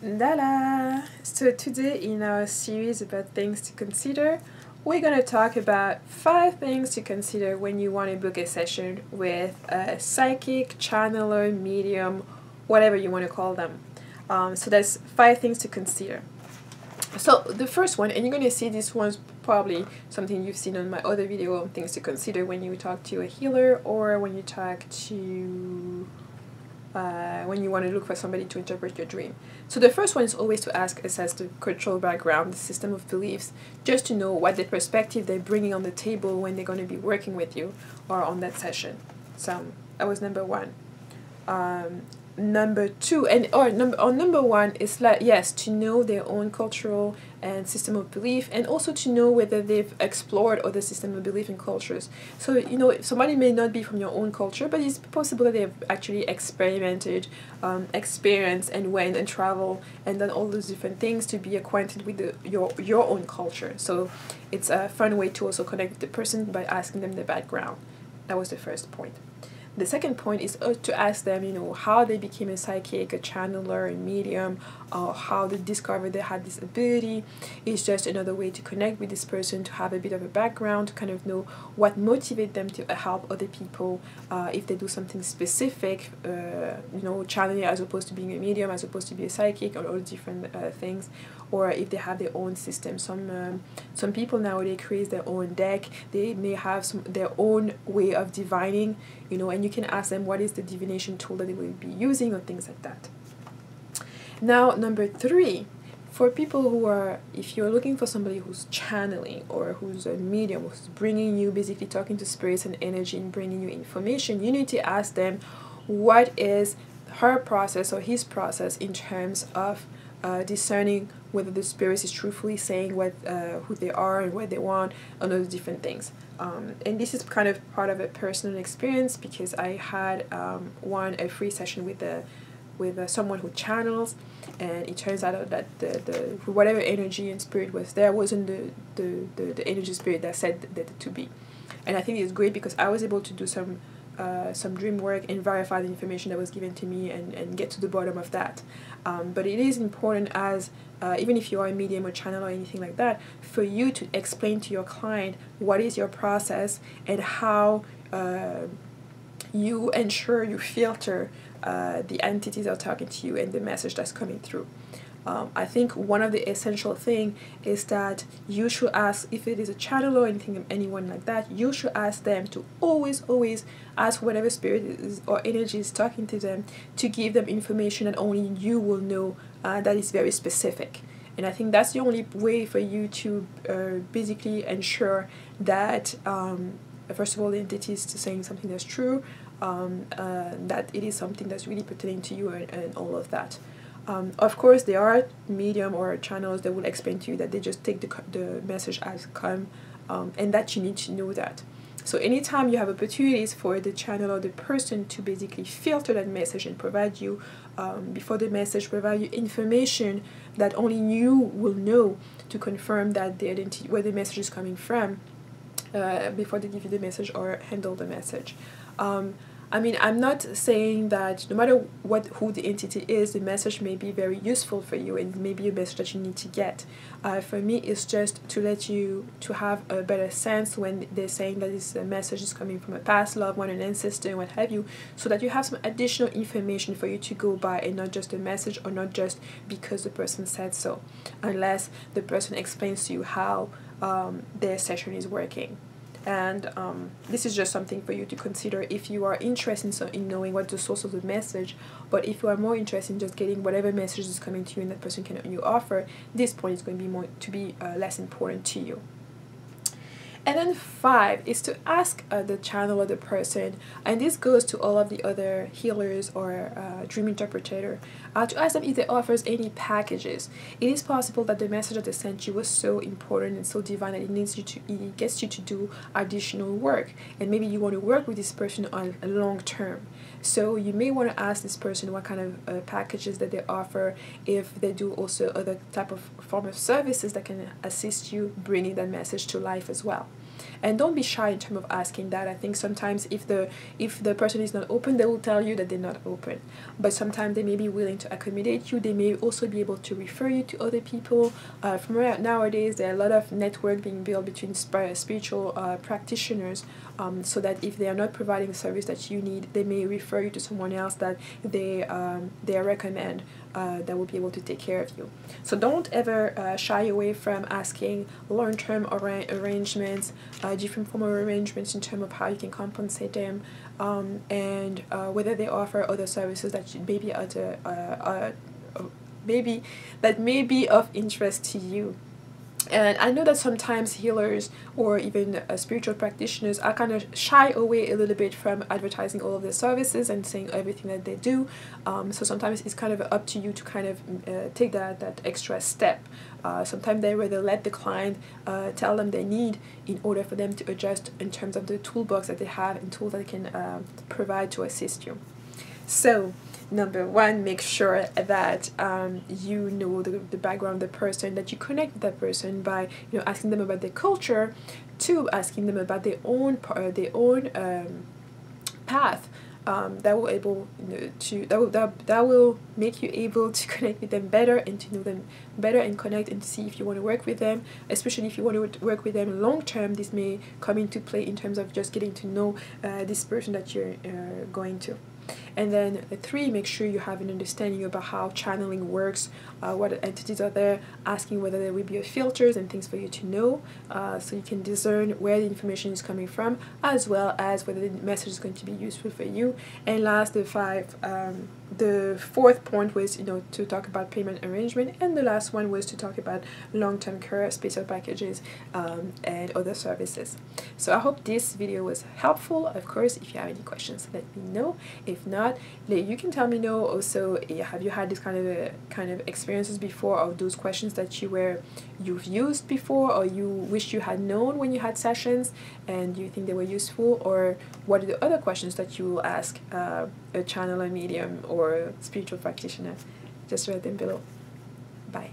Dala! So today in our series about things to consider, we're going to talk about 5 things to consider when you want to book a session with a psychic, channeler, medium, whatever you want to call them. So there's 5 things to consider. So the first one, and you're going to see this one's probably something you've seen on my other video on things to consider when you talk to a healer or when you talk to when you want to look for somebody to interpret your dream. So the first one is always to assess the cultural background, the system of beliefs, just to know what the perspective they're bringing on the table when they're going to be working with you or on that session. So that was number 1. Number 2, number 1 is like, yes, to know their own cultural and system of belief, and also to know whether they've explored other system of belief and cultures. So somebody may not be from your own culture, but it's possible that they've actually experimented, experienced, and went and traveled and done all those different things to be acquainted with your own culture. So it's a fun way to also connect with the person by asking them the background. That was the first point. The second point is to ask them, how they became a psychic, a channeler, a medium, or how they discovered they had this ability. It's just another way to connect with this person, to have a bit of a background, to kind of know what motivates them to help other people if they do something specific, channeling as opposed to being a medium, as opposed to be a psychic, or all different things, or if they have their own system. Some people nowadays create their own deck. They may have their own way of divining, and you can ask them what is the divination tool that they will be using or things like that. Now, number 3, for people who are, if you're looking for somebody who's channeling or who's a medium, who's bringing you, basically talking to spirits and energy and bringing you information, you need to ask them what is her process or his process in terms of discerning whether the spirit is truthfully saying who they are and what they want and those different things. And this is kind of part of a personal experience, because I had a free session with someone who channels, and it turns out that the whatever energy and spirit was there wasn't the energy spirit that said that to be. And I think it's great because I was able to do some dream work and verify the information that was given to me and get to the bottom of that. But it is important, as even if you are a medium or channel or anything like that, for you to explain to your client what is your process and how you ensure you filter the entities that are talking to you and the message that's coming through. I think one of the essential thing is that you should ask, if it is a channel or anyone like that, you should ask them to always ask whatever spirit is or energy is talking to them to give them information that only you will know, that is very specific. And I think that's the only way for you to basically ensure that first of all, the entity is saying something that's true, that it is something that's really pertaining to you and all of that. Of course, there are medium or channels that will explain to you that they just take the message as come, and that you need to know that. So anytime you have opportunities for the channel or the person to basically filter that message and provide you, before the message, provide you information that only you will know to confirm that the identity, where the message is coming from, before they give you the message or handle the message. I mean, I'm not saying that no matter who the entity is, the message may be very useful for you and maybe a message that you need to get. For me, it's just to let you to have a better sense when they're saying that this message is coming from a past loved one, an ancestor, and what have you, so that you have some additional information for you to go by and not just a message, or not just because the person said so, unless the person explains to you how their session is working. And this is just something for you to consider if you are interested in knowing what the source of the message. But if you are more interested in just getting whatever message is coming to you and that person can offer, this point is going to be less important to you. And then 5 is to ask the channel or the person, and this goes to all of the other healers or dream interpreter, to ask them if they offers any packages. It is possible that the message that they sent you was so important and so divine that it gets you to do additional work, and maybe you want to work with this person on a long term. So you may want to ask this person what kind of packages that they offer, if they do also other type of form of services that can assist you bringing that message to life as well. And don't be shy in terms of asking that. I think sometimes if the person is not open, they will tell you that they're not open. But sometimes they may be willing to accommodate you. They may also be able to refer you to other people. From nowadays, there are a lot of network being built between spiritual practitioners, so that if they are not providing the service that you need, they may refer you to someone else that they recommend, that will be able to take care of you. So don't ever shy away from asking long-term arrangements, different form of arrangements in terms of how you can compensate them, and whether they offer other services that maybe that may be of interest to you. And I know that sometimes healers or even spiritual practitioners are kind of shy away a little bit from advertising all of their services and saying everything that they do. So sometimes it's kind of up to you to kind of take that extra step. Sometimes they rather let the client tell them their need in order for them to adjust in terms of the toolbox that they have and tools that they can provide to assist you. So number one, make sure that you know the background of the person, that you connect with that person by asking them about their culture, to asking them about their own path. That will make you able to connect with them better and to know them better and connect and see if you want to work with them. Especially if you want to work with them long term, this may come into play in terms of just getting to know this person that you're going to. And then 3, make sure you have an understanding about how channeling works, what entities are there, asking whether there will be filters and things for you to know, so you can discern where the information is coming from, as well as whether the message is going to be useful for you. And last, the 4th point was to talk about payment arrangement, and the last one was to talk about long-term care, special packages, and other services. So I hope this video was helpful. Of course, if you have any questions, let me know. If not, you can tell me no. Also, have you had this kind of experiences before, of those questions that you've used before, or you wish you had known when you had sessions and you think they were useful? Or what are the other questions that you will ask a channeler, medium, or spiritual practitioner? Just write them below. Bye.